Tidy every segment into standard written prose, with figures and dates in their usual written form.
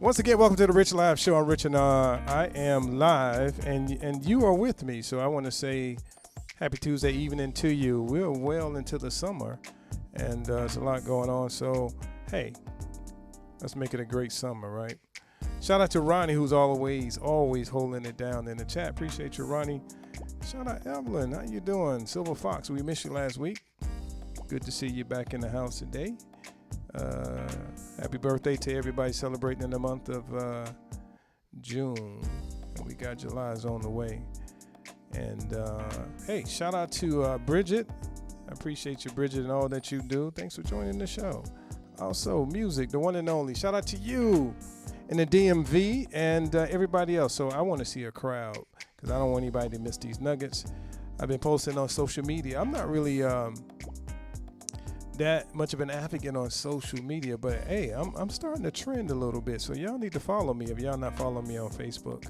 Once again, welcome to the Rich Live Show. I'm Rich and I am live, and you are with me. So I want to say happy Tuesday evening to you. We're well into the summer, and there's a lot going on. So, hey, let's make it a great summer, right? Shout out to Ronnie, who's always holding it down in the chat. Appreciate you, Ronnie. Shout out Evelyn. How you doing? Silver Fox, we missed you last week. Good to see you back in the house today. Happy birthday to everybody celebrating in the month of June. And we got July's on the way. And hey, shout out to Bridget. I appreciate you, Bridget, and all that you do. Thanks for joining the show. Also, music, the one and only. Shout out to you in the DMV and everybody else. So I want to see a crowd because I don't want anybody to miss these nuggets. I've been posting on social media. I'm not really that much of an advocate on social media, but hey, I'm starting to trend a little bit. So y'all need to follow me if y'all not following me on Facebook.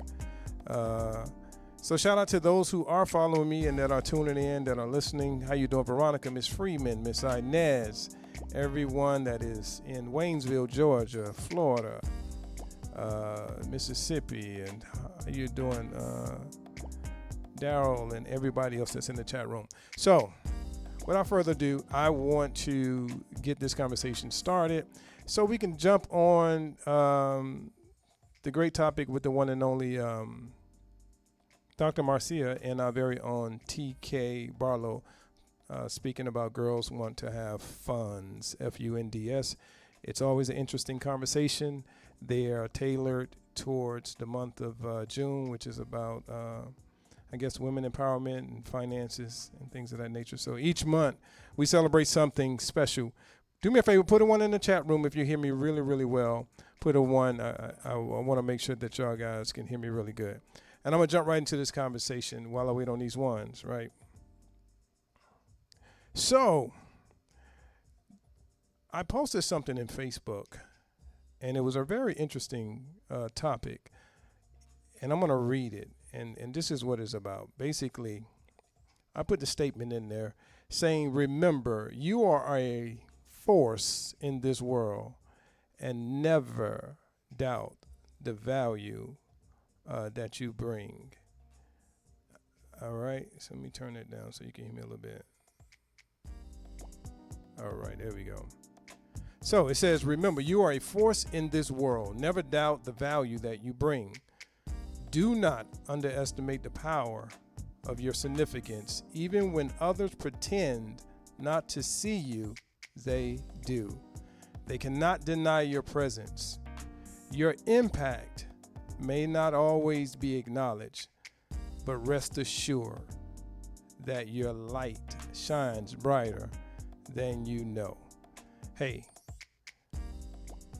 So shout out to those who are following me and that are tuning in, that are listening. How you doing, Veronica, Miss Freeman, Miss Inez, everyone that is in Waynesville, Georgia, Florida, Mississippi, and how you doing, Daryl, and everybody else that's in the chat room. So without further ado, I want to get this conversation started so we can jump on the great topic with the one and only Dr. Marcia and our very own TK Barlow, speaking about girls want to have funds, Funds. It's always an interesting conversation. They are tailored towards the month of June, which is about I guess women empowerment and finances and things of that nature. So each month we celebrate something special. Do me a favor, put a one in the chat room if you hear me really, really well. Put a one. I want to make sure that y'all guys can hear me really good. And I'm going to jump right into this conversation while I wait on these ones, right? So I posted something in Facebook, and it was a very interesting topic. And I'm going to read it. And this is what it's about. Basically, I put the statement in there saying, remember, you are a force in this world and never doubt the value that you bring. All right. So let me turn it down so you can hear me a little bit. All right. There we go. So it says, remember, you are a force in this world. Never doubt the value that you bring. Do not underestimate the power of your significance. Even when others pretend not to see you, they do. They cannot deny your presence. Your impact may not always be acknowledged, but rest assured that your light shines brighter than you know. Hey,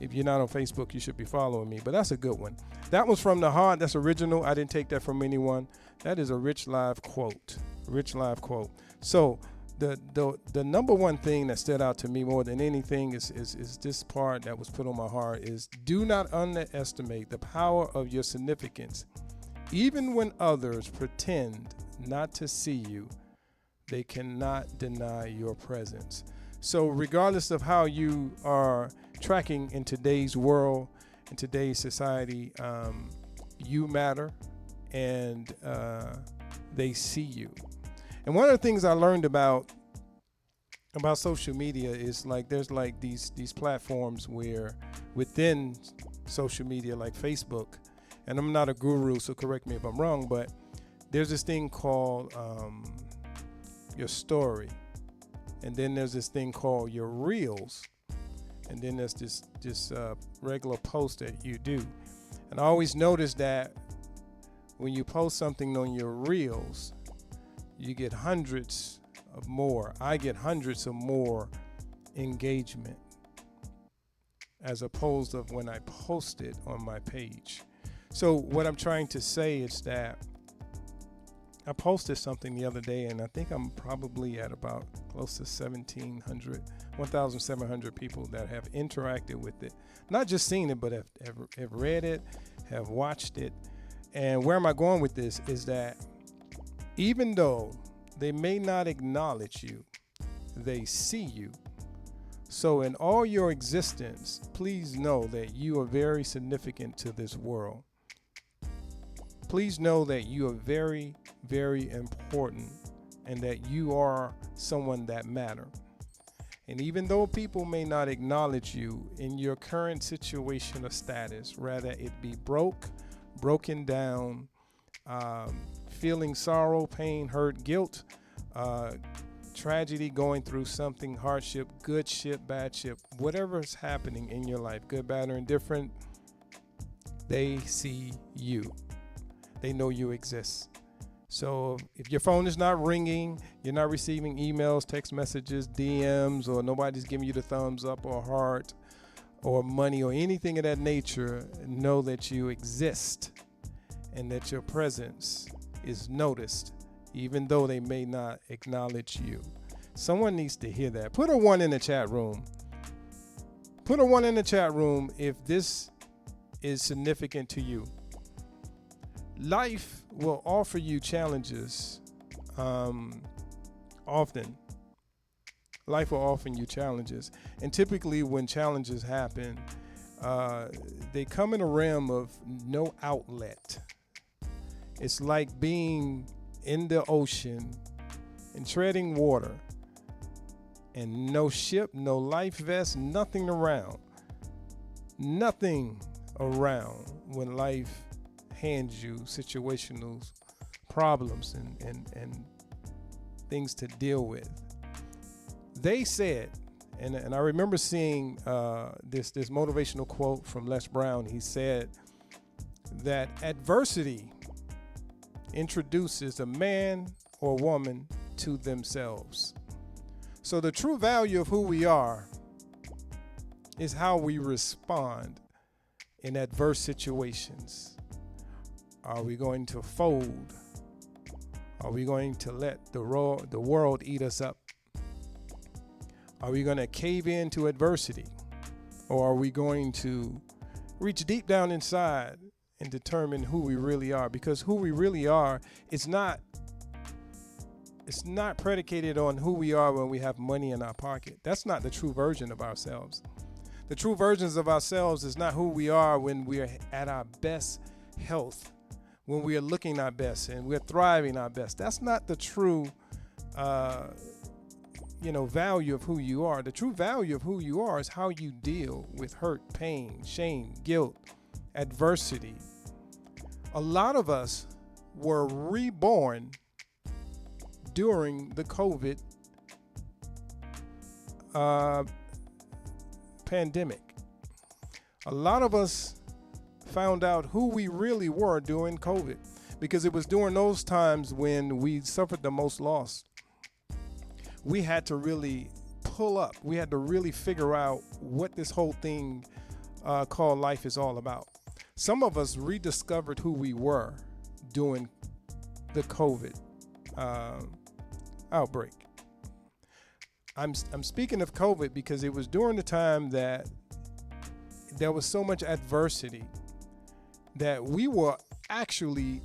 if you're not on Facebook, you should be following me, but that's a good one. That was from the heart. That's original. I didn't take that from anyone. That is a Rich Live quote. Rich Live quote. So the number one thing that stood out to me more than anything is this part that was put on my heart is do not underestimate the power of your significance. Even when others pretend not to see you, they cannot deny your presence. So regardless of how you are tracking in today's world, in today's society, you matter, and they see you. And one of the things I learned about social media is like there's like these platforms where within social media, like Facebook, and I'm not a guru, so correct me if I'm wrong, but there's this thing called your story, and then there's this thing called your reels. And then there's this regular post that you do. And I always notice that when you post something on your reels, you get hundreds of more. I get hundreds of more engagement as opposed to when I post it on my page. So what I'm trying to say is that I posted something the other day, and I think I'm probably at about close to 1,700 people that have interacted with it. Not just seen it, but have read it, have watched it. And where am I going with this is that even though they may not acknowledge you, they see you. So in all your existence, please know that you are very significant to this world. Please know that you are very, very important and that you are someone that matters. And even though people may not acknowledge you in your current situation or status, rather it be broken down, feeling sorrow, pain, hurt, guilt, tragedy, going through something, hardship, good shit, bad shit, whatever is happening in your life, good, bad, or indifferent, they see you. They know you exist. So if your phone is not ringing, you're not receiving emails, text messages, DMs, or nobody's giving you the thumbs up or heart or money or anything of that nature, know that you exist and that your presence is noticed, even though they may not acknowledge you. Someone needs to hear that. Put a 1 in the chat room. Put a 1 in the chat room if this is significant to you. Life will offer you challenges often. Life will offer you challenges. And typically when challenges happen, they come in a realm of no outlet. It's like being in the ocean and treading water and no ship, no life vest, nothing around. Nothing around when life hands you situational problems and things to deal with. They said, and I remember seeing this motivational quote from Les Brown. He said that adversity introduces a man or woman to themselves. So the true value of who we are is how we respond in adverse situations. Are we going to fold? Are we going to let the world eat us up? Are we going to cave into adversity? Or are we going to reach deep down inside and determine who we really are? Because who we really are is not predicated on who we are when we have money in our pocket. That's not the true version of ourselves. The true versions of ourselves is not who we are when we are at our best health, when we are looking our best and we're thriving our best. That's not the true value of who you are. The true value of who you are is how you deal with hurt, pain, shame, guilt, adversity. A lot of us were reborn during the COVID pandemic. A lot of us found out who we really were during COVID, because it was during those times when we suffered the most loss. We had to really pull up. We had to really figure out what this whole thing called life is all about. Some of us rediscovered who we were during the COVID outbreak. I'm speaking of COVID because it was during the time that there was so much adversity that we were actually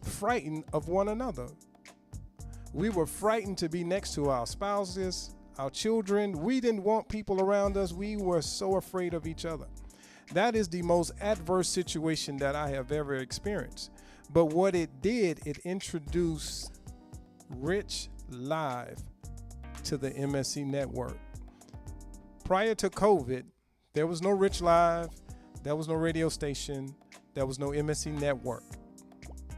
frightened of one another. We were frightened to be next to our spouses, our children. We didn't want people around us. We were so afraid of each other. That is the most adverse situation that I have ever experienced. But what it did, it introduced Rich Live to the MSC network. Prior to COVID, there was no Rich Live, there was no radio station, there was no MSC network.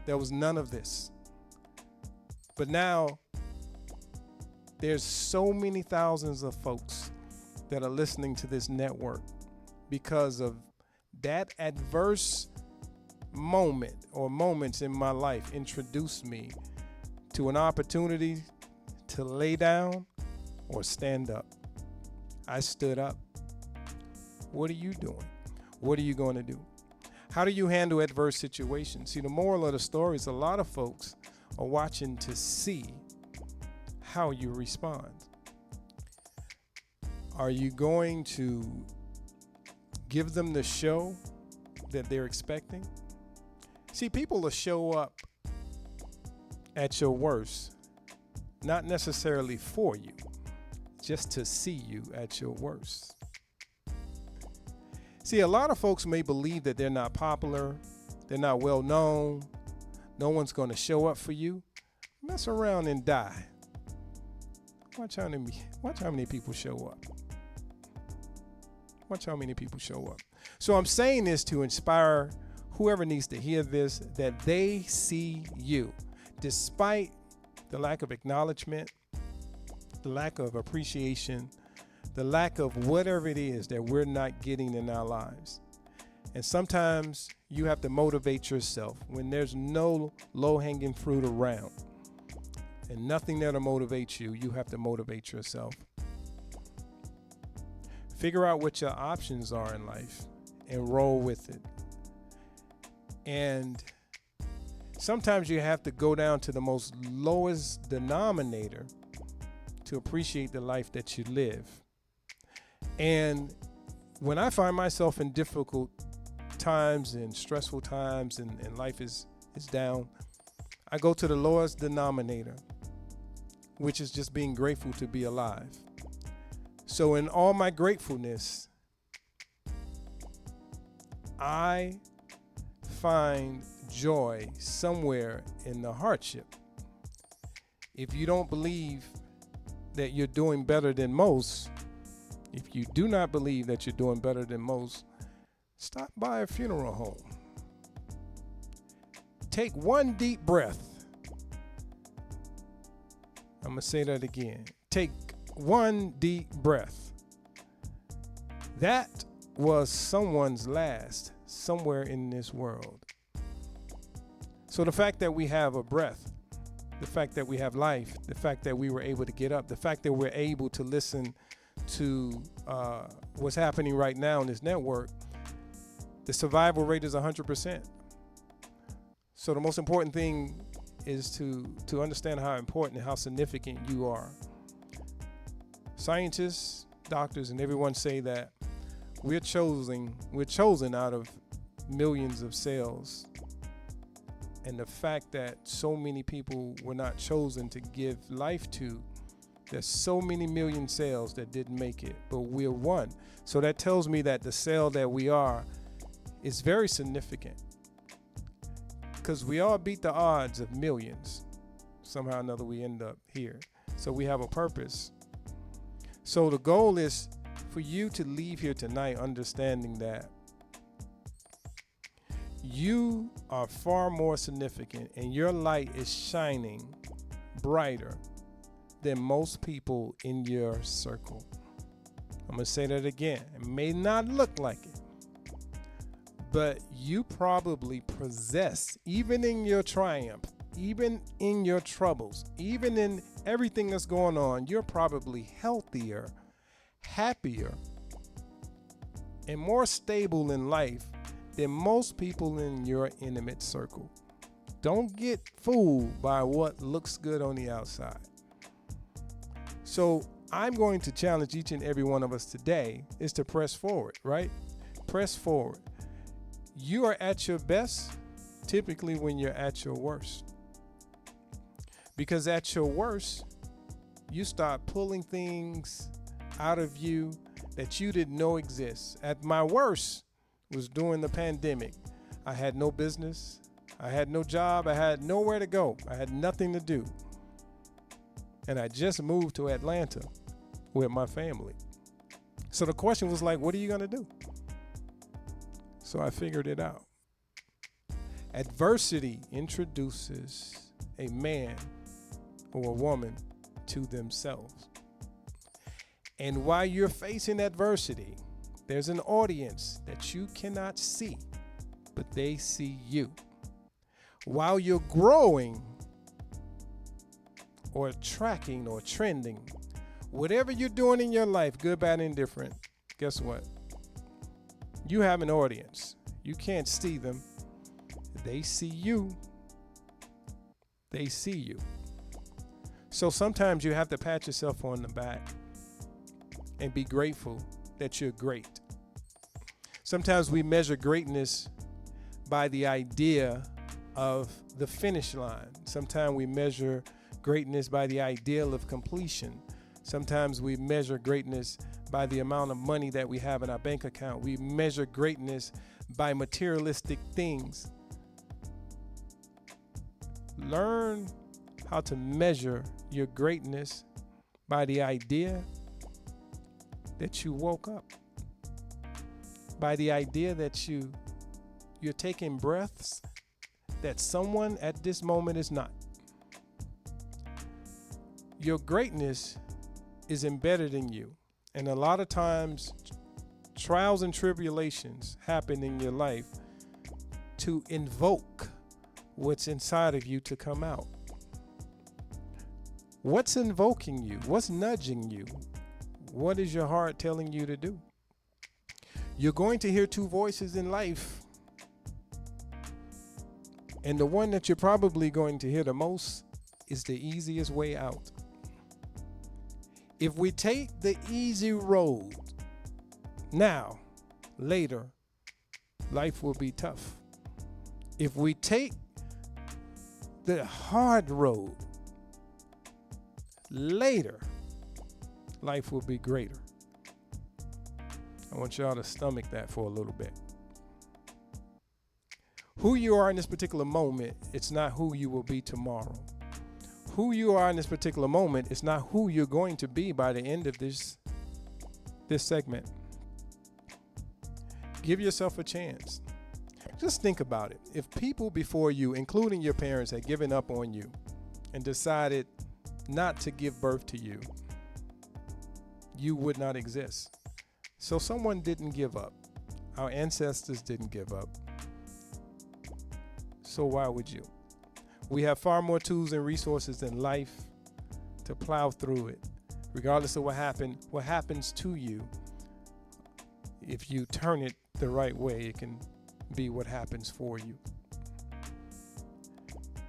There was none of this. But now, there's so many thousands of folks that are listening to this network because of that adverse moment or moments in my life introduced me to an opportunity to lay down or stand up. I stood up. What are you doing? What are you going to do? How do you handle adverse situations? See, the moral of the story is a lot of folks are watching to see how you respond. Are you going to give them the show that they're expecting? See, people will show up at your worst, not necessarily for you, just to see you at your worst. See, a lot of folks may believe that they're not popular, they're not well known, no one's going to show up for you. Mess around and die. Watch how many people show up. Watch how many people show up. So I'm saying this to inspire whoever needs to hear this, that they see you. Despite the lack of acknowledgement, the lack of appreciation, the lack of whatever it is that we're not getting in our lives. And sometimes you have to motivate yourself when there's no low-hanging fruit around and nothing that'll motivate you. You have to motivate yourself. Figure out what your options are in life and roll with it. And sometimes you have to go down to the most lowest denominator to appreciate the life that you live. And when I find myself in difficult times and stressful times and life is down, I go to the lowest denominator, which is just being grateful to be alive. So in all my gratefulness, I find joy somewhere in the hardship. If you don't believe that you're doing better than most, if you do not believe that you're doing better than most, stop by a funeral home. Take one deep breath. I'm going to say that again. Take one deep breath. That was someone's last somewhere in this world. So the fact that we have a breath, the fact that we have life, the fact that we were able to get up, the fact that we're able to listen to what's happening right now in this network, the survival rate is 100%. So the most important thing is to understand how important and how significant you are. Scientists, doctors, and everyone say that we're chosen out of millions of cells. And the fact that so many people were not chosen to give life to, there's so many million cells that didn't make it, but we're one. So that tells me that the cell that we are is very significant, because we all beat the odds of millions. Somehow or another we end up here. So we have a purpose. So the goal is for you to leave here tonight understanding that you are far more significant and your light is shining brighter than most people in your circle. I'm going to say that again. It may not look like it, but you probably possess, even in your triumph, even in your troubles, even in everything that's going on, you're probably healthier, happier, and more stable in life than most people in your intimate circle. Don't get fooled by what looks good on the outside. So I'm going to challenge each and every one of us today is to press forward, right? Press forward. You are at your best typically when you're at your worst. Because at your worst, you start pulling things out of you that you didn't know exist. At my worst was during the pandemic. I had no business. I had no job. I had nowhere to go. I had nothing to do. And I just moved to Atlanta with my family. So the question was like, what are you going to do? So I figured it out. Adversity introduces a man or a woman to themselves. And while you're facing adversity, there's an audience that you cannot see, but they see you. While you're growing or tracking or trending, whatever you're doing in your life, good, bad, indifferent, guess what? You have an audience. You can't see them. They see you. They see you. So sometimes you have to pat yourself on the back and be grateful that you're great. Sometimes we measure greatness by the idea of the finish line. Sometimes we measure greatness by the ideal of completion. Sometimes we measure greatness by the amount of money that we have in our bank account. We measure greatness by materialistic things. Learn how to measure your greatness by the idea that you woke up, by the idea that you're taking breaths that someone at this moment is not. Your greatness is embedded in you. And a lot of times, trials and tribulations happen in your life to invoke what's inside of you to come out. What's invoking you? What's nudging you? What is your heart telling you to do? You're going to hear two voices in life. And the one that you're probably going to hear the most is the easiest way out. If we take the easy road now, later, life will be tough. If we take the hard road, later, life will be greater. I want y'all to stomach that for a little bit. Who you are in this particular moment, it's not who you will be tomorrow. Who you are in this particular moment is not who you're going to be by the end of this segment. Give yourself a chance. Just think about it. If people before you, including your parents, had given up on you and decided not to give birth to you, you would not exist. So someone didn't give up. Our ancestors didn't give up. So why would you? We have far more tools and resources in life to plow through it. Regardless of what happens to you, if you turn it the right way, it can be what happens for you.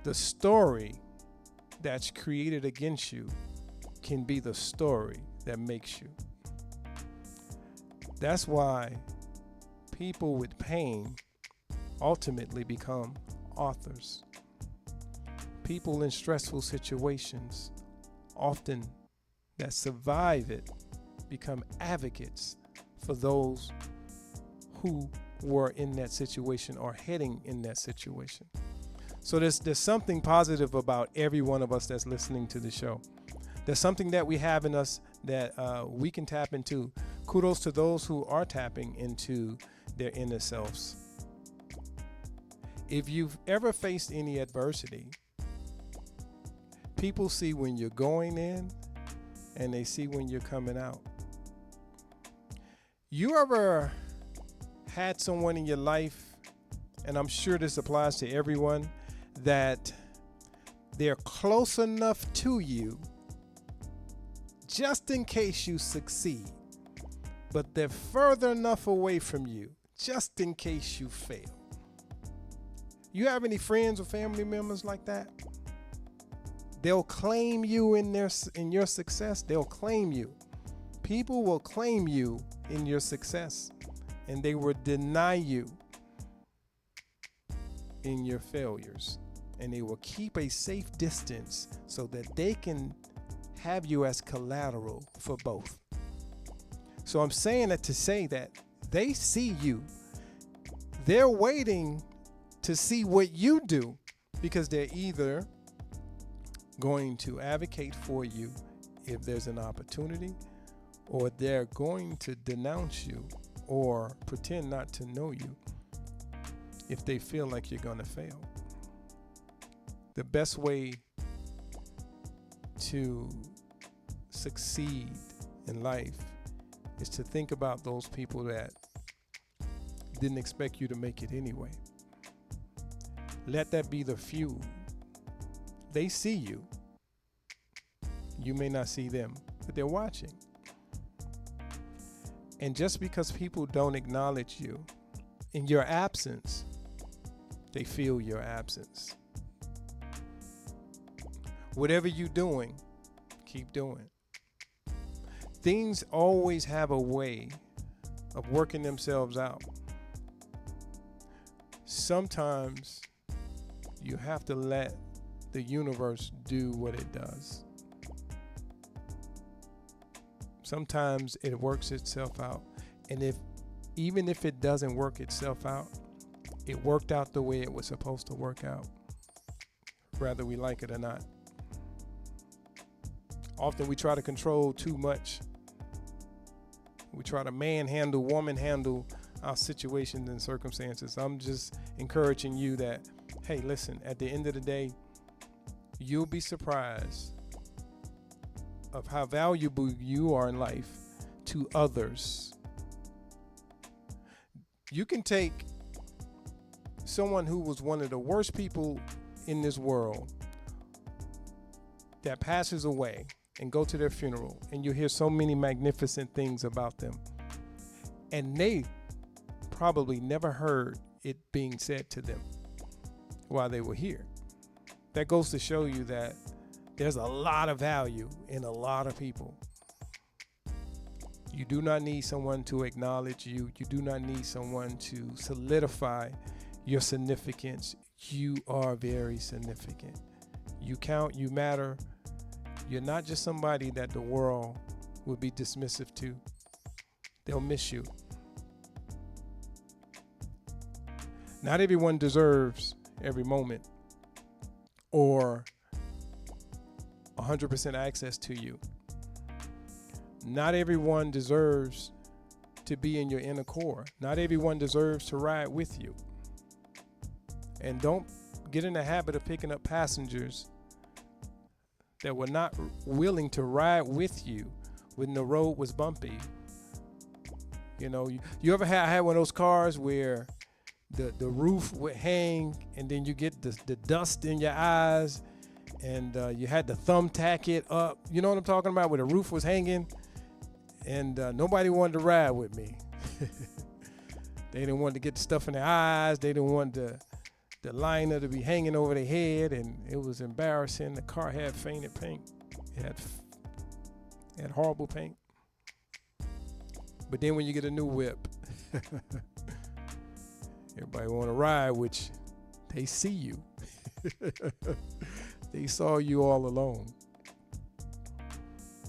The story that's created against you can be the story that makes you. That's why people with pain ultimately become authors. People in stressful situations, often that survive it, become advocates for those who were in that situation or heading in that situation. So there's something positive about every one of us that's listening to the show. There's something that we have in us that we can tap into. Kudos to those who are tapping into their inner selves. If you've ever faced any adversity, people see when you're going in and they see when you're coming out. You ever had someone in your life, and I'm sure this applies to everyone, that they're close enough to you just in case you succeed, but they're further enough away from you just in case you fail? You have any friends or family members like that? They'll claim you in your success. They'll claim you. People will claim you in your success, and they will deny you in your failures. And they will keep a safe distance so that they can have you as collateral for both. So I'm saying that to say that they see you. They're waiting to see what you do, because they're either going to advocate for you if there's an opportunity, or they're going to denounce you or pretend not to know you if they feel like you're going to fail. The best way to succeed in life is to think about those people that didn't expect you to make it anyway. Let that be the few. They see you. You may not see them, but they're watching. And just because people don't acknowledge you in your absence, they feel your absence. Whatever you're doing, keep doing. Things always have a way of working themselves out. Sometimes you have to let the universe do what it does. Sometimes it works itself out. And even if it doesn't work itself out, it worked out the way it was supposed to work out, whether we like it or not. Often we try to control too much. We try to manhandle, woman-handle our situations and circumstances. I'm just encouraging you that, hey, listen, at the end of the day, you'll be surprised of how valuable you are in life to others. You can take someone who was one of the worst people in this world that passes away and go to their funeral, and you hear so many magnificent things about them, and they probably never heard it being said to them while they were here. That goes to show you that there's a lot of value in a lot of people. You do not need someone to acknowledge you. You do not need someone to solidify your significance. You are very significant. You count, you matter. You're not just somebody that the world would be dismissive to. They'll miss you. Not everyone deserves every moment or 100% access to you. Not everyone deserves to be in your inner core. Not everyone deserves to ride with you. And don't get in the habit of picking up passengers that were not willing to ride with you when the road was bumpy. You know, you ever had one of those cars where the roof would hang and then you get the dust in your eyes, and you had to thumbtack it up. You know what I'm talking about? Where the roof was hanging, and nobody wanted to ride with me. They didn't want to get the stuff in their eyes. They didn't want the liner to be hanging over their head, and it was embarrassing. The car had faded paint. It had horrible paint. But then when you get a new whip, everybody want to ride with you. They see you. They saw you all alone.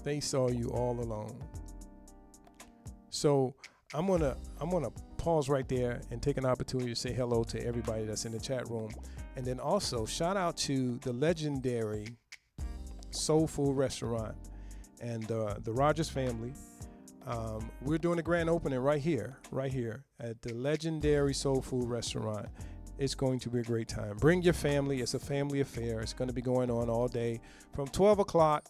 They saw you all alone. So I'm gonna pause right there and take an opportunity to say hello to everybody that's in the chat room, and then also shout out to the legendary Soul Food Restaurant and the Rogers family. We're doing a grand opening right here at the legendary Soul Food Restaurant. It's going to be a great time. Bring your family. It's a family affair. It's going to be going on all day from 12 o'clock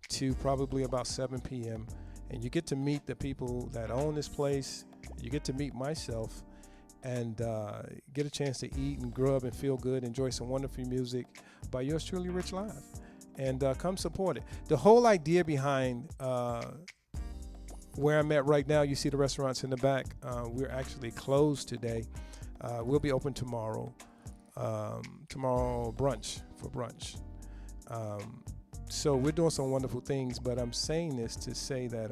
to probably about 7 p.m. And you get to meet the people that own this place. You get to meet myself and get a chance to eat and grub and feel good, enjoy some wonderful music by yours truly, Rich Live. And come support it. The whole idea behind where I'm at right now, you see the restaurants in the back. We're actually closed today. We'll be open tomorrow. Tomorrow for brunch. So we're doing some wonderful things, but I'm saying this to say that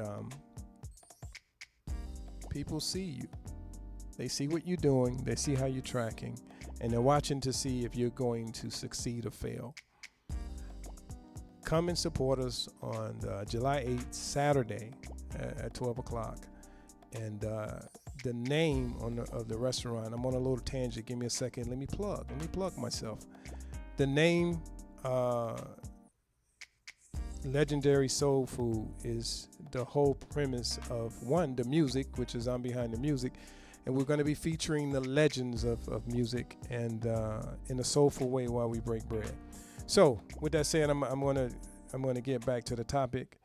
people see you. They see what you're doing. They see how you're tracking, and they're watching to see if you're going to succeed or fail. Come and support us on July 8th, Saturday at 12 o'clock. And the name of the restaurant, I'm on a little tangent. Give me a second. Let me plug myself. The name Legendary Soul Food is the whole premise of the music, which is I'm behind the music. And we're going to be featuring the legends of music and in a soulful way while we break bread. So with that said, I'm going to get back to the topic.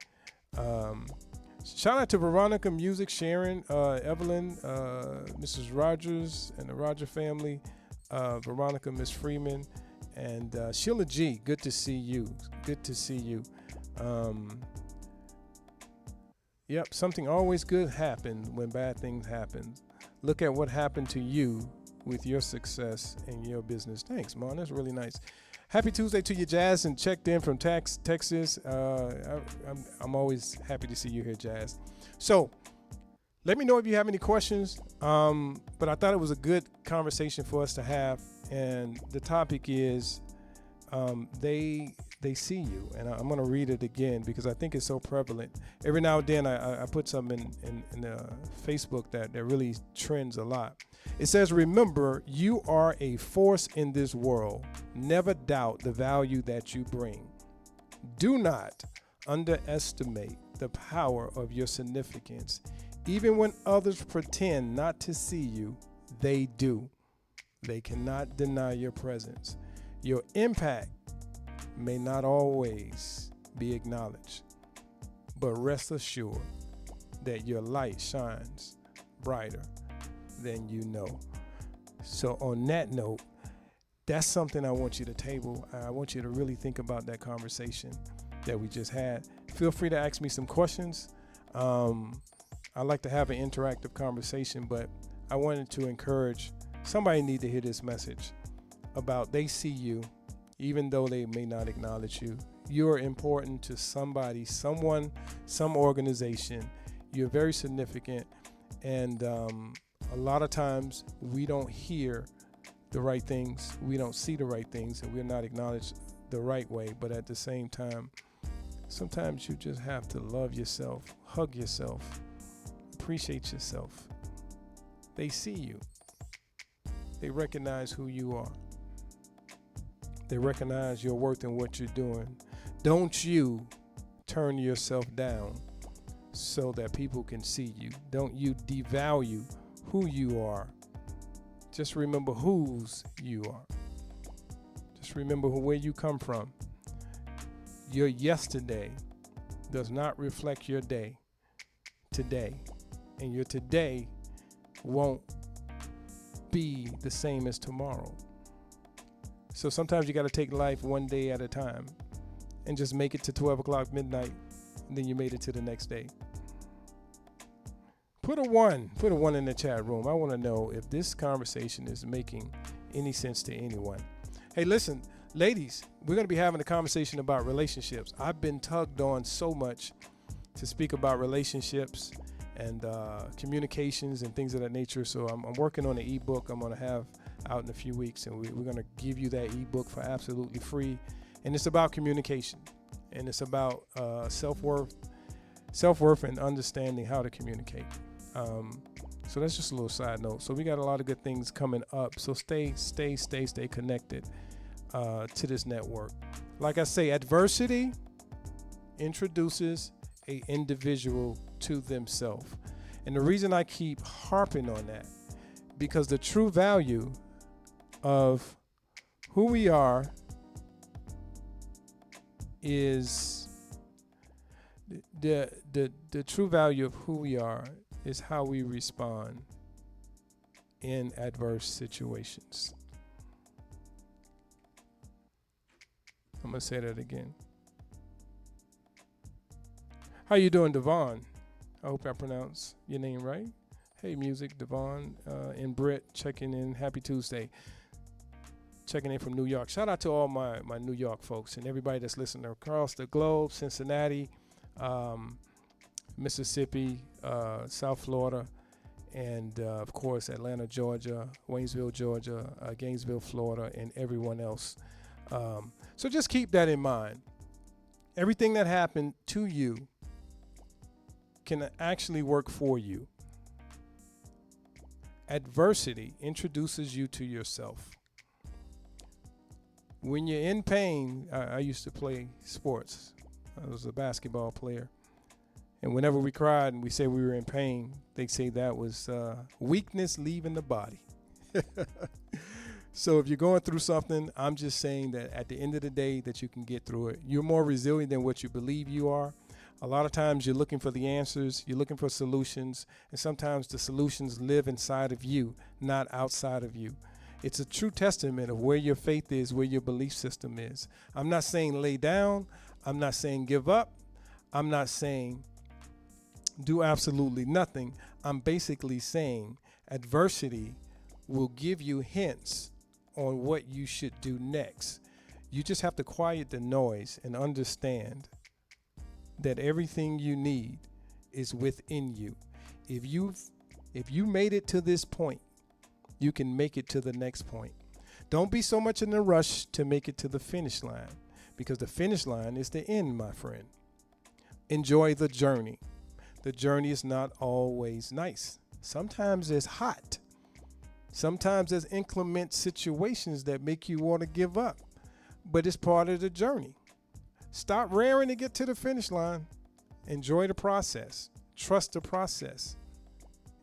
Shout out to Veronica Music, Sharon, Evelyn, Mrs. Rogers, and the Roger family, Veronica, Miss Freeman, and Sheila G. Good to see you. Good to see you. Yep, something always good happens when bad things happen. Look at what happened to you with your success in your business. Thanks, Mon. That's really nice. Happy Tuesday to you, Jazz, and checked in from Texas. I'm always happy to see you here, Jazz. So let me know if you have any questions. But I thought it was a good conversation for us to have. And the topic is they see you. And I'm going to read it again because I think it's so prevalent. Every now and then I put something in Facebook that really trends a lot. It says, remember, you are a force in this world. Never doubt the value that you bring. Do not underestimate the power of your significance. Even when others pretend not to see you, they do. They cannot deny your presence. Your impact may not always be acknowledged, but rest assured that your light shines brighter than you know. So on that note, that's something I want you to table. I want you to really think about that conversation that we just had. Feel free to ask me some questions. I like to have an interactive conversation, but I wanted to encourage somebody need to hear this message about they see you, even though they may not acknowledge you. You're important to somebody, someone, some organization. You're very significant. And a lot of times we don't hear the right things. We don't see the right things, and we're not acknowledged the right way. But at the same time, sometimes you just have to love yourself, hug yourself, appreciate yourself. They see you. They recognize who you are. They recognize your worth and what you're doing. Don't you turn yourself down so that people can see you. Don't you devalue who you are. Just remember whose you are. Just remember where you come from. Your yesterday does not reflect your day today. And your today won't be the same as tomorrow. So sometimes you got to take life one day at a time and just make it to 12 o'clock midnight, and then you made it to the next day. Put a one in the chat room. I want to know if this conversation is making any sense to anyone. Hey, listen, ladies, we're going to be having a conversation about relationships. I've been tugged on so much to speak about relationships and communications and things of that nature. So I'm working on an ebook I'm going to have out in a few weeks, and we're going to give you that ebook for absolutely free. And it's about communication, and it's about self-worth and understanding how to communicate. So that's just a little side note. So we got a lot of good things coming up. So stay connected to this network. Like I say, adversity introduces an individual to themselves. And the reason I keep harping on that, because the true value of who we are is the true value of who we are is how we respond in adverse situations. I'm going to say that again. How you doing, Devon? I hope I pronounced your name right. Hey, music, Devon and Britt checking in. Happy Tuesday. Checking in from New York. Shout out to all my New York folks and everybody that's listening across the globe, Cincinnati, Mississippi, South Florida, and of course Atlanta, Georgia, Waynesville, Georgia, Gainesville, Florida, and everyone else. So just keep that in mind. Everything that happened to you can actually work for you. Adversity introduces you to yourself. When you're in pain, I used to play sports. I was a basketball player. And whenever we cried and we said we were in pain, they say that was weakness leaving the body. So if you're going through something, I'm just saying that at the end of the day that you can get through it. You're more resilient than what you believe you are. A lot of times you're looking for the answers, you're looking for solutions, and sometimes the solutions live inside of you, not outside of you. It's a true testament of where your faith is, where your belief system is. I'm not saying lay down. I'm not saying give up. I'm not saying do absolutely nothing. I'm basically saying adversity will give you hints on what you should do next. You just have to quiet the noise and understand that everything you need is within you. If you made it to this point, you can make it to the next point. Don't be so much in a rush to make it to the finish line, because the finish line is the end, my friend. Enjoy the journey. The journey is not always nice. Sometimes it's hot. Sometimes there's inclement situations that make you want to give up, but it's part of the journey. Stop raring to get to the finish line. Enjoy the process. Trust the process.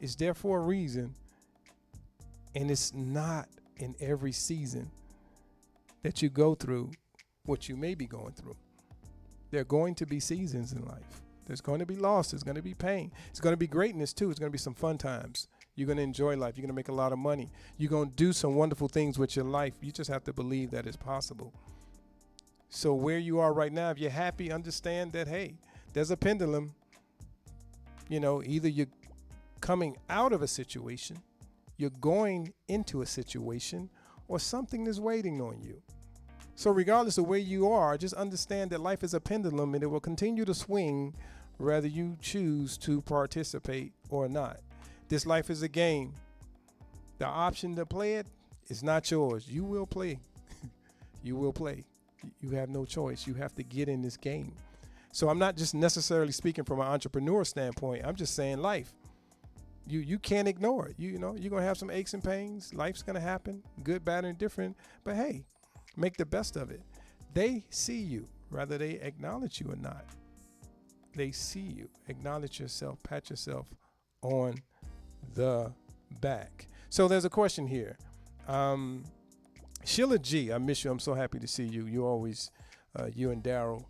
It's there for a reason, and it's not in every season that you go through what you may be going through. There are going to be seasons in life. There's going to be loss. There's going to be pain. It's going to be greatness too. It's going to be some fun times. You're going to enjoy life. You're going to make a lot of money. You're going to do some wonderful things with your life. You just have to believe that it's possible. So where you are right now, if you're happy, understand that, hey, there's a pendulum. Either you're coming out of a situation, you're going into a situation, or something is waiting on you. So regardless of where you are, just understand that life is a pendulum and it will continue to swing whether you choose to participate or not. This life is a game. The option to play it is not yours. You will play. You will play. You have no choice. You have to get in this game. So I'm not just necessarily speaking from an entrepreneur standpoint. I'm just saying life. You can't ignore it. You're going to have some aches and pains. Life's going to happen, good, bad, and different. But hey, make the best of it. They see you, whether they acknowledge you or not. They see you. Acknowledge yourself. Pat yourself on the back. So there's a question here. Sheila G, I miss you. I'm so happy to see you. You always, you and Daryl,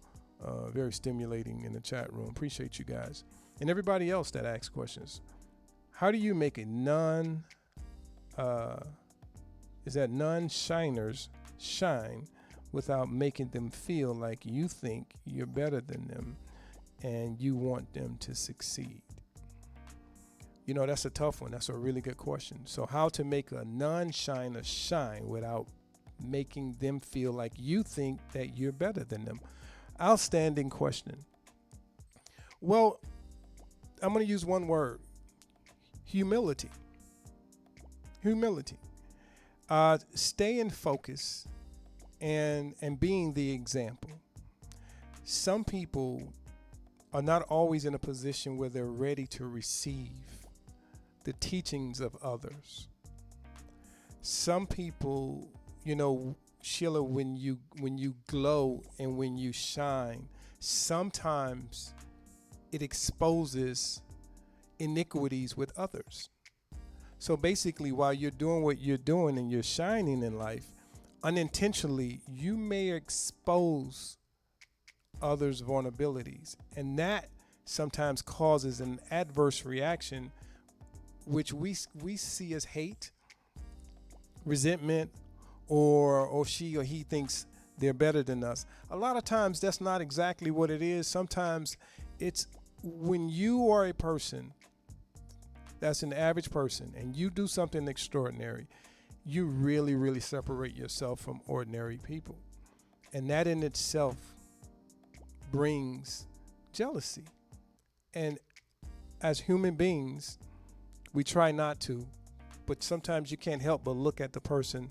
very stimulating in the chat room. Appreciate you guys. And everybody else that asks questions. How do you make a non-shiners shine without making them feel like you think you're better than them and you want them to succeed? That's a tough one. That's a really good question. So how to make a non-shiner shine without making them feel like you think that you're better than them? Outstanding question. Well, I'm going to use one word. Humility. Staying focused and being the example. Some people are not always in a position where they're ready to receive the teachings of others. Some people, Sheila, when you glow and when you shine, sometimes it exposes iniquities with others. So basically, while you're doing what you're doing and you're shining in life, unintentionally, you may expose others' vulnerabilities. And that sometimes causes an adverse reaction, which we see as hate, resentment, or she or he thinks they're better than us. A lot of times that's not exactly what it is. Sometimes it's when you are a person that's an average person and you do something extraordinary, you really, really separate yourself from ordinary people. And that in itself brings jealousy. And as human beings, we try not to, but sometimes you can't help but look at the person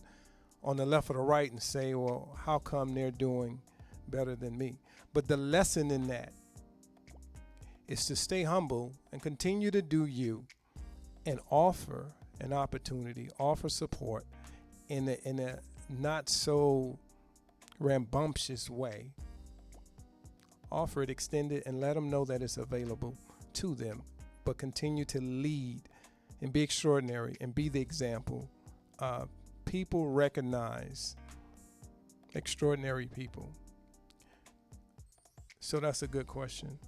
on the left or the right and say, well, how come they're doing better than me? But the lesson in that is to stay humble and continue to do you and offer an opportunity, offer support in a not so rambunctious way. Offer it, extend it, and let them know that it's available to them. But continue to lead and be extraordinary and be the example. People recognize extraordinary people. So that's a good question.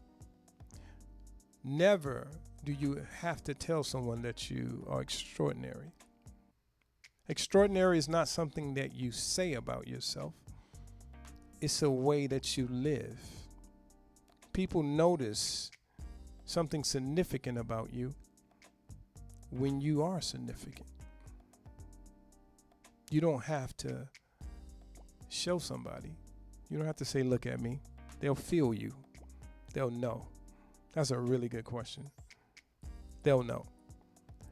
Never do you have to tell someone that you are extraordinary. Extraordinary is not something that you say about yourself. It's a way that you live. People notice something significant about you when you are significant. You don't have to show somebody. You don't have to say, look at me. They'll feel you. They'll know. That's a really good question. They'll know.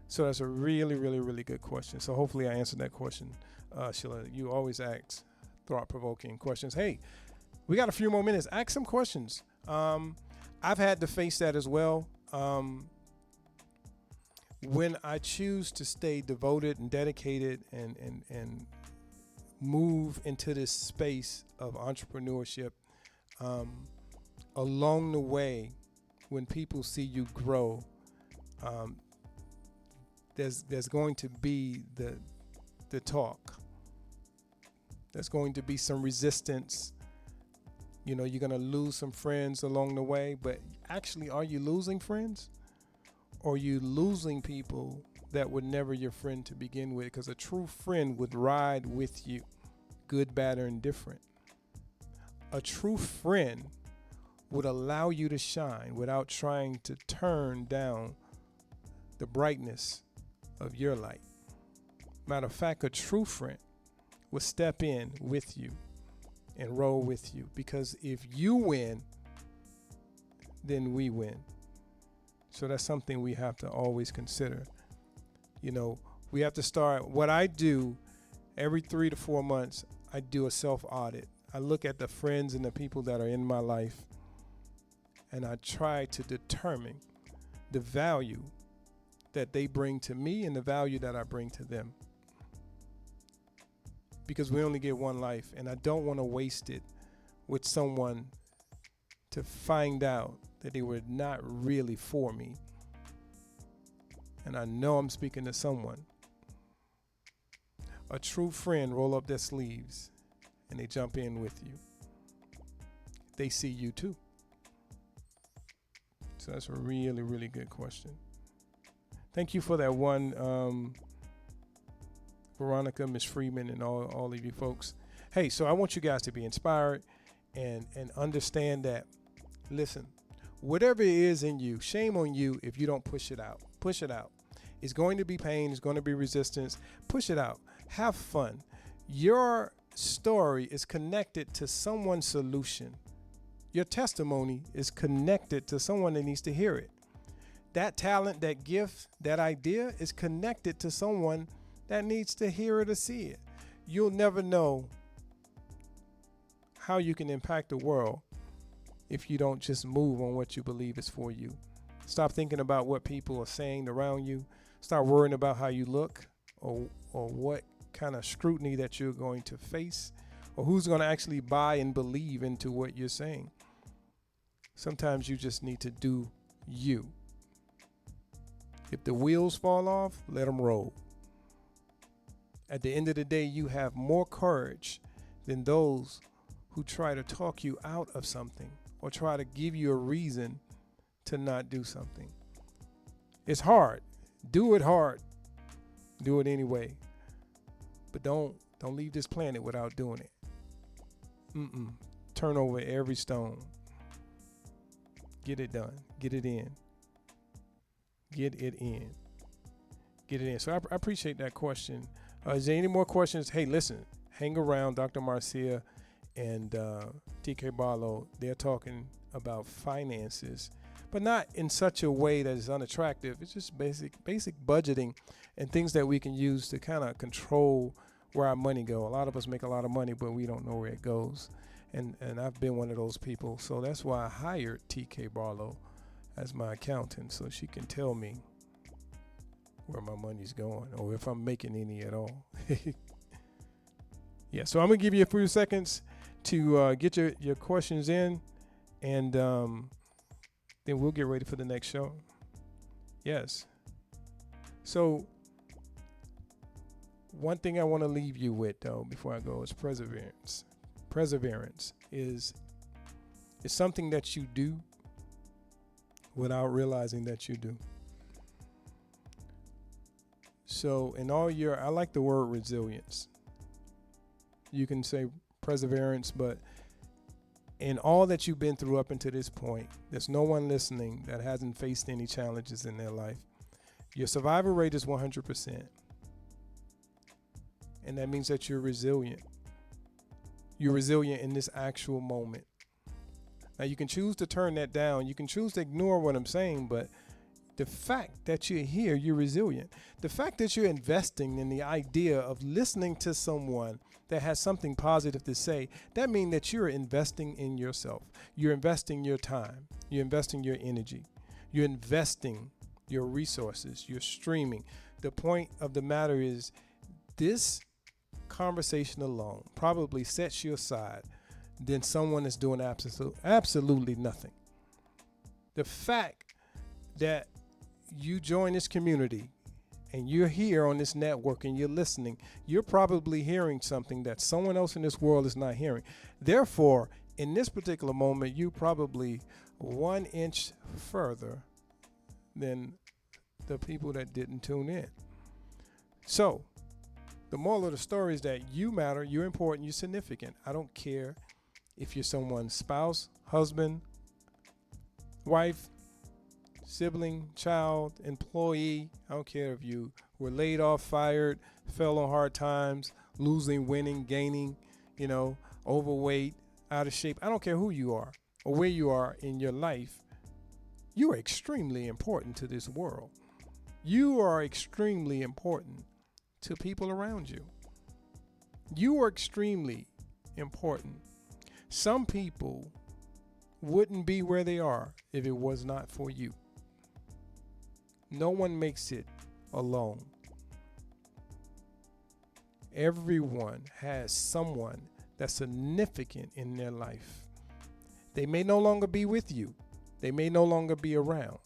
So that's a really, really, really good question. So hopefully I answered that question, Sheila. You always ask thought-provoking questions. Hey, we got a few more minutes. Ask some questions. I've had to face that as well. When I choose to stay devoted and dedicated and move into this space of entrepreneurship, along the way, when people see you grow, there's going to be the talk. There's going to be some resistance. You know, you're going to lose some friends along the way, but actually, are you losing friends? Or are you losing people that were never your friend to begin with? Because a true friend would ride with you, good, bad, or indifferent. A true friend would allow you to shine without trying to turn down the brightness of your light. Matter of fact, a true friend will step in with you and roll with you, because if you win, then we win. So that's something we have to always consider. You know, we have to start. What I do every 3 to 4 months, I do a self-audit. I look at the friends and the people that are in my life, and I try to determine the value that they bring to me and the value that I bring to them. Because we only get one life, and I don't want to waste it with someone to find out that they were not really for me. And I know I'm speaking to someone. A true friend roll up their sleeves and they jump in with you. They see you too. So that's a really, really good question. Thank you for that one, Veronica, Miss Freeman, and all of you folks. Hey, so I want you guys to be inspired and understand that, listen, whatever it is in you, shame on you if you don't push it out. Push it out. It's going to be pain. It's going to be resistance. Push it out. Have fun. Your story is connected to someone's solution. Your testimony is connected to someone that needs to hear it. That talent, that gift, that idea is connected to someone that needs to hear it or see it. You'll never know how you can impact the world if you don't just move on what you believe is for you. Stop thinking about what people are saying around you. Stop worrying about how you look or what kind of scrutiny that you're going to face or who's going to actually buy and believe into what you're saying. Sometimes you just need to do you. If the wheels fall off, let them roll. At the end of the day, you have more courage than those who try to talk you out of something or try to give you a reason to not do something. It's hard. Do it hard. Do it anyway. But don't leave this planet without doing it. Turn over every stone. Get it done. Get it in. Get it in. Get it in. So I appreciate that question. Is there any more questions? Hey, listen, hang around. Dr. Marcia and TK Barlow, they're talking about finances, but not in such a way that is unattractive. It's just basic budgeting and things that we can use to kind of control where our money go. A lot of us make a lot of money, but we don't know where it goes. And I've been one of those people. So that's why I hired TK Barlow as my accountant, so she can tell me where my money's going or if I'm making any at all. Yeah, so I'm going to give you a few seconds to get your questions in, and then we'll get ready for the next show. Yes. So one thing I want to leave you with, though, before I go, is perseverance. Perseverance is something that you do without realizing that you do. So I like the word resilience. You can say perseverance, but in all that you've been through up until this point, there's no one listening that hasn't faced any challenges in their life. Your survival rate is 100%. And that means that you're resilient. You're resilient in this actual moment. Now, you can choose to turn that down. You can choose to ignore what I'm saying, but The fact that you're here, you're resilient. The fact that you're investing in the idea of listening to someone that has something positive to say, that means that you're investing in yourself. You're investing your time. You're investing your energy. You're investing your resources. You're streaming. The point of the matter is, this conversation alone probably sets you aside than someone is doing absolutely nothing. The fact that you join this community and you're here on this network and you're listening, you're probably hearing something that someone else in this world is not hearing. Therefore, in this particular moment, you probably 1 inch further than the people that didn't tune in. So the moral of the story is that you matter, you're important, you're significant. I don't care if you're someone's spouse, husband, wife, sibling, child, employee. I don't care if you were laid off, fired, fell on hard times, losing, winning, gaining, overweight, out of shape. I don't care who you are or where you are in your life. You are extremely important to this world. You are extremely important to people around you. You are extremely important. Some people wouldn't be where they are if it was not for you. No one makes it alone. Everyone has someone that's significant in their life. They may no longer be with you. They may no longer be around.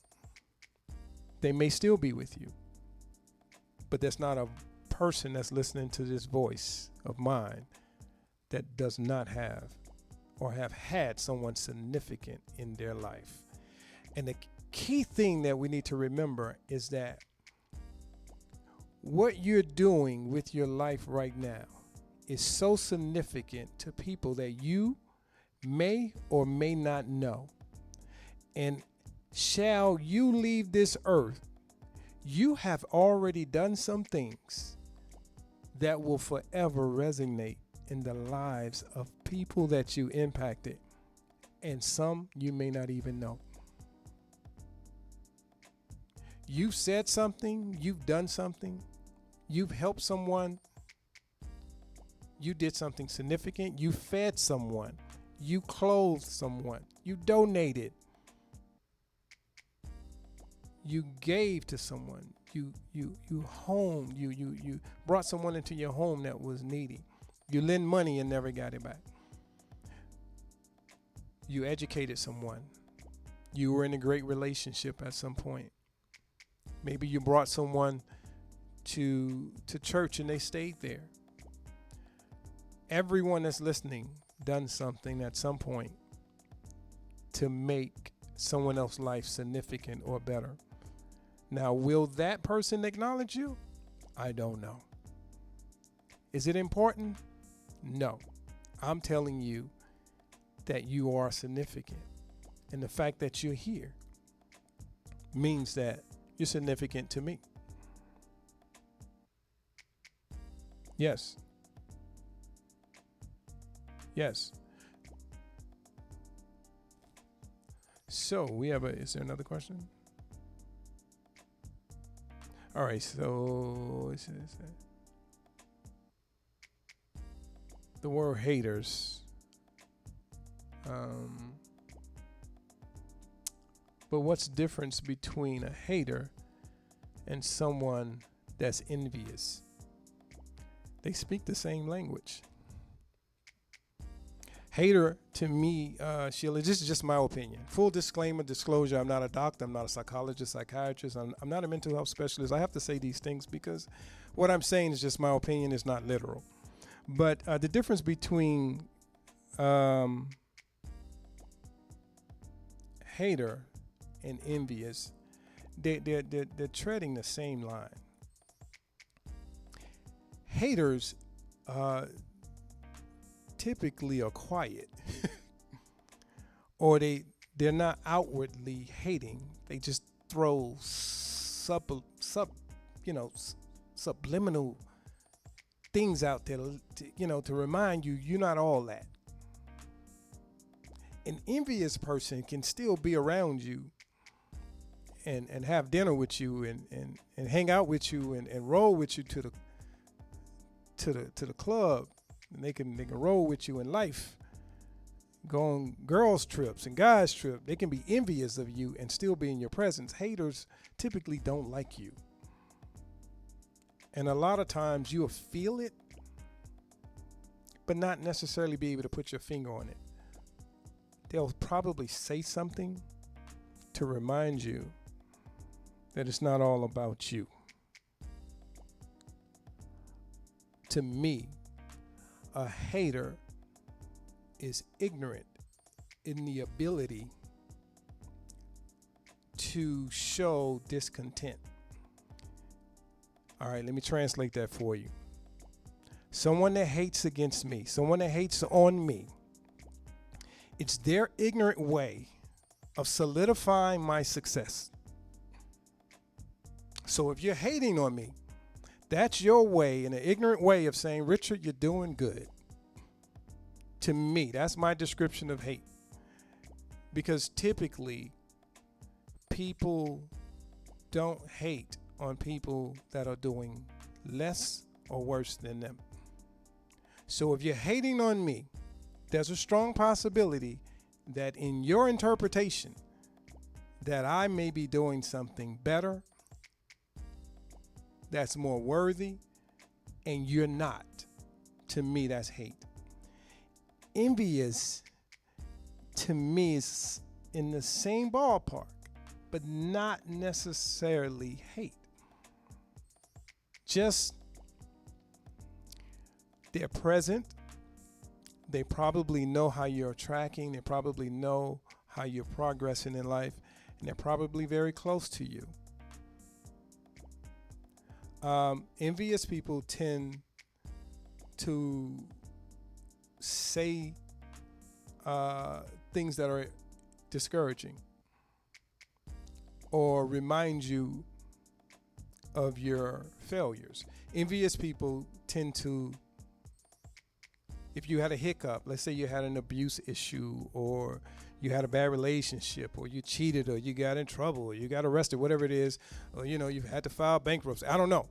They may still be with you. But there's not a person that's listening to this voice of mine that does not have or have had someone significant in their life. And the key thing that we need to remember is that what you're doing with your life right now is so significant to people that you may or may not know. And shall you leave this earth, you have already done some things that will forever resonate in the lives of people that you impacted, and some you may not even know. You've said something, you've done something, you've helped someone, you did something significant, you fed someone, you clothed someone, you donated, you gave to someone, you homed, you brought someone into your home that was needy. You lent money and never got it back. You educated someone. You were in a great relationship at some point. Maybe you brought someone to church and they stayed there. Everyone that's listening done something at some point to make someone else's life significant or better. Now, will that person acknowledge you? I don't know. Is it important? No. I'm telling you that you are significant. And the fact that you're here means that you're significant to me. Yes. Yes. So is there another question? All right, so it says the word haters. But what's the difference between a hater and someone that's envious? They speak the same language. Hater to me, Sheila, this is just my opinion. Full disclaimer, disclosure, I'm not a doctor, I'm not a psychologist, psychiatrist, I'm not a mental health specialist. I have to say these things because what I'm saying is just my opinion, it's not literal. But the difference between hater and envious, they're treading the same line. Haters typically are quiet or they're not outwardly hating. They just throw subliminal things out there to remind you you're not all that. An envious person can still be around you and have dinner with you and hang out with you and roll with you to the club, and they can roll with you in life, go on girls trips and guys trips. They can be envious of you and still be in your presence. Haters typically don't like you, and a lot of times you'll feel it but not necessarily be able to put your finger on it. They'll probably say something to remind you that it's not all about you. To me, a hater is ignorant in the ability to show discontent. All right, let me translate that for you. Someone that hates against me, someone that hates on me, it's their ignorant way of solidifying my success. So if you're hating on me, that's your way, an ignorant way of saying, Richard, you're doing good. To me, that's my description of hate. Because typically, people don't hate on people that are doing less or worse than them. So if you're hating on me, there's a strong possibility that in your interpretation that I may be doing something better, that's more worthy, and you're not. To me, that's hate. Envious, to me, is in the same ballpark, but not necessarily hate. Just they're present. They probably know how you're tracking. They probably know how you're progressing in life, and they're probably very close to you. Envious people tend to say things that are discouraging or remind you of your failures. Envious people tend to, if you had a hiccup, let's say you had an abuse issue, or you had a bad relationship, or you cheated, or you got in trouble, or you got arrested, whatever it is, or you've had to file bankruptcy, I don't know.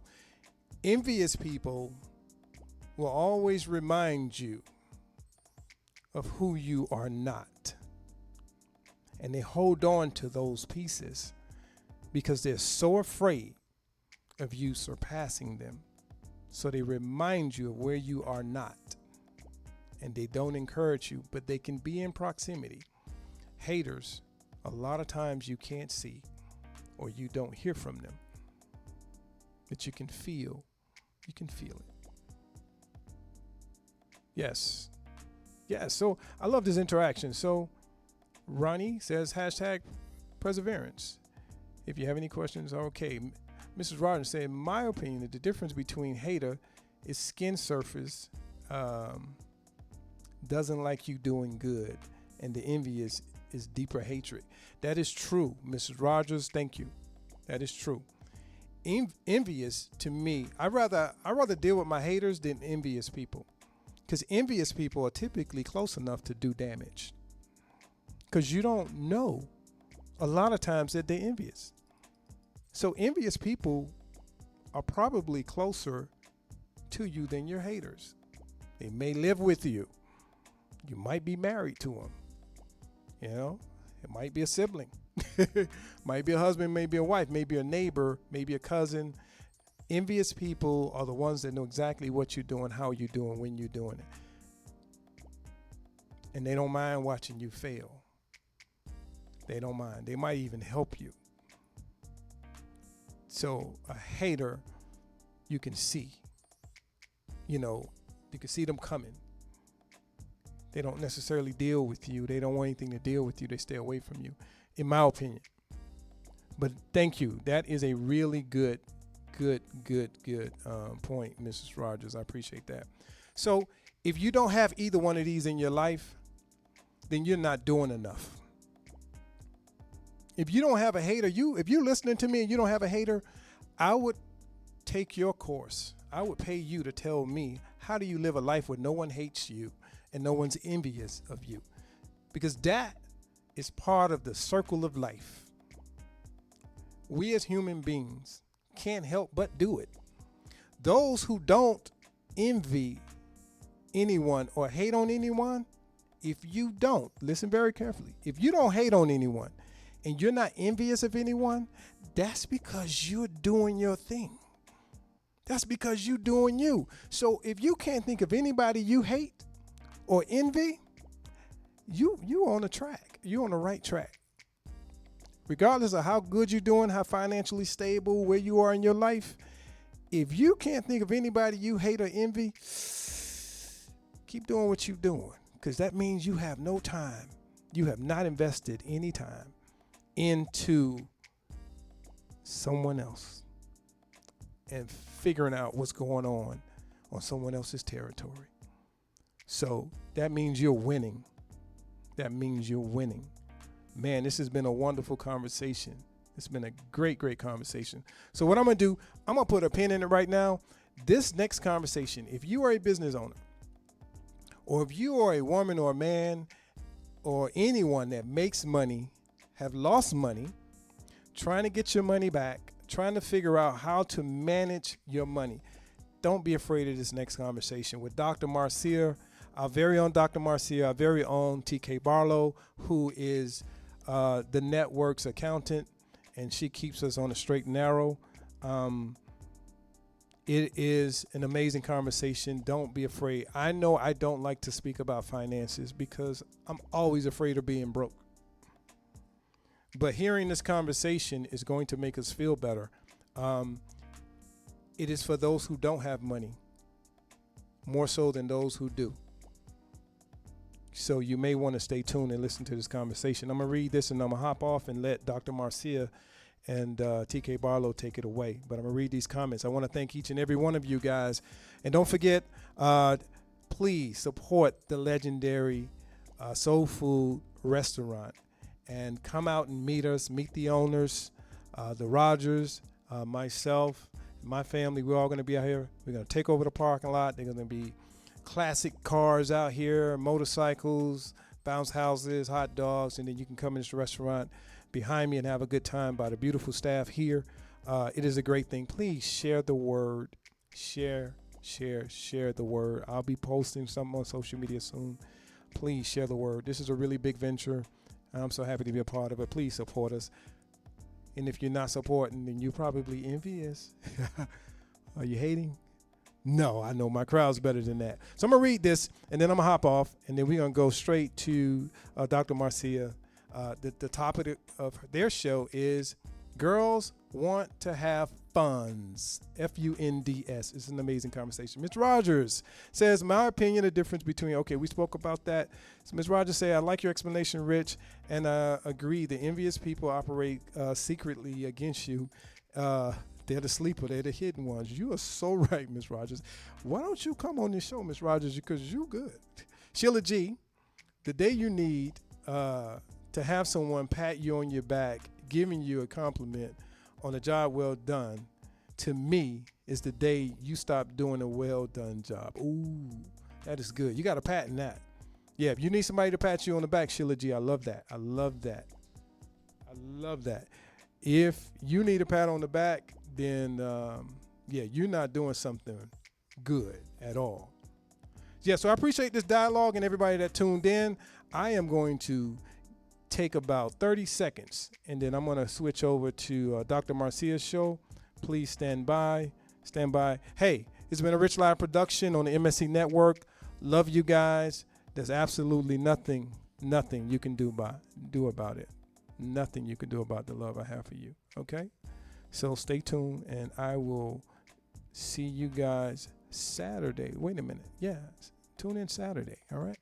Envious people will always remind you of who you are not. And they hold on to those pieces because they're so afraid of you surpassing them. So they remind you of where you are not. And they don't encourage you, but they can be in proximity. Haters, a lot of times you can't see or you don't hear from them, but you can feel it. Yes. So I love this interaction. So Ronnie says #perseverance. If you have any questions, okay. Mrs. Rogers said, in my opinion, that the difference between hater is skin surface, doesn't like you doing good, and the envious is deeper hatred. That is true, Mrs. Rogers. Thank you. That is true. Envious, to me, I rather deal with my haters than envious people, because envious people are typically close enough to do damage, because you don't know a lot of times that they're envious. So envious people are probably closer to you than your haters. They may live with you. You might be married to them. It might be a sibling. Might be a husband, maybe a wife, maybe a neighbor, maybe a cousin. Envious people are the ones that know exactly what you're doing, how you're doing, when you're doing it. And they don't mind watching you fail. They don't mind. They might even help you. So a hater, you can see. You can see them coming. They don't necessarily deal with you. They don't want anything to deal with you. They stay away from you, in my opinion. But thank you. That is a really good point, Mrs. Rogers. I appreciate that. So if you don't have either one of these in your life, then you're not doing enough. If you don't have a hater, if you're listening to me and you don't have a hater, I would take your course. I would pay you to tell me, how do you live a life where no one hates you and no one's envious of you? Because that is part of the circle of life. we as human beings can't help but do it. Those who don't envy anyone or hate on anyone, if you don't, listen very carefully, if you don't hate on anyone and you're not envious of anyone, that's because you're doing your thing. That's because you're doing you. So if you can't think of anybody you hate or envy, you on a track. You're on the right track. Regardless of how good you're doing, how financially stable, where you are in your life, if you can't think of anybody you hate or envy, keep doing what you're doing, because that means you have no time. You have not invested any time into someone else and figuring out what's going on someone else's territory. So that means you're winning. That means you're winning. Man, this has been a wonderful conversation. It's been a great, great conversation. So what I'm going to do, I'm going to put a pin in it right now. This next conversation, if you are a business owner, or if you are a woman or a man or anyone that makes money, have lost money, trying to get your money back, trying to figure out how to manage your money, don't be afraid of this next conversation with Dr. Marcia, our very own Dr. Marcia, our very own TK Barlow, who is the network's accountant, and she keeps us on the straight and narrow. It is an amazing conversation. Don't be afraid. I know I don't like to speak about finances because I'm always afraid of being broke. But hearing this conversation is going to make us feel better. It is for those who don't have money, more so than those who do. So you may want to stay tuned and listen to this conversation. I'm going to read this and I'm going to hop off and let Dr. Marcia and TK Barlow take it away. But I'm going to read these comments. I want to thank each and every one of you guys. And don't forget, please support the legendary Soul Food Restaurant. And come out and meet us, meet the owners, the Rogers, myself, my family. We're all going to be out here. We're going to take over the parking lot. They're going to be classic cars out here, motorcycles, bounce houses, hot dogs, and then you can come in this restaurant behind me and have a good time by the beautiful staff here. It is a great thing. Please share the word. Share the word. I'll be posting something on social media soon. Please share the word. This is a really big venture. I'm so happy to be a part of it. Please support us. And if you're not supporting, then you're probably envious. Are you hating? No, I know my crowd's better than that. So I'm going to read this, and then I'm going to hop off, and then we're going to go straight to Dr. Marcia. The topic of their show is Girls Want to Have Funds. F-U-N-D-S. It's an amazing conversation. Ms. Rogers says, my opinion, the difference between, okay, we spoke about that. So Ms. Rogers said, I like your explanation, Rich, and I agree. The envious people operate secretly against you. They're the sleeper. They're the hidden ones. You are so right, Ms. Rogers. Why don't you come on this show, Ms. Rogers, because you good. Sheila G., the day you need to have someone pat you on your back, giving you a compliment on a job well done, to me, is the day you stop doing a well done job. Ooh, that is good. You got to patent that. Yeah, if you need somebody to pat you on the back, Sheila G., I love that. I love that. I love that. If you need a pat on the back, then, you're not doing something good at all. Yeah, so I appreciate this dialogue and everybody that tuned in. I am going to take about 30 seconds, and then I'm going to switch over to Dr. Marcia's show. Please stand by. Hey, it's been a Rich Live production on the MSC Network. Love you guys. There's absolutely nothing you can do about it. Nothing you can do about the love I have for you. Okay? So stay tuned, and I will see you guys Saturday. Wait a minute. Yeah, tune in Saturday. All right?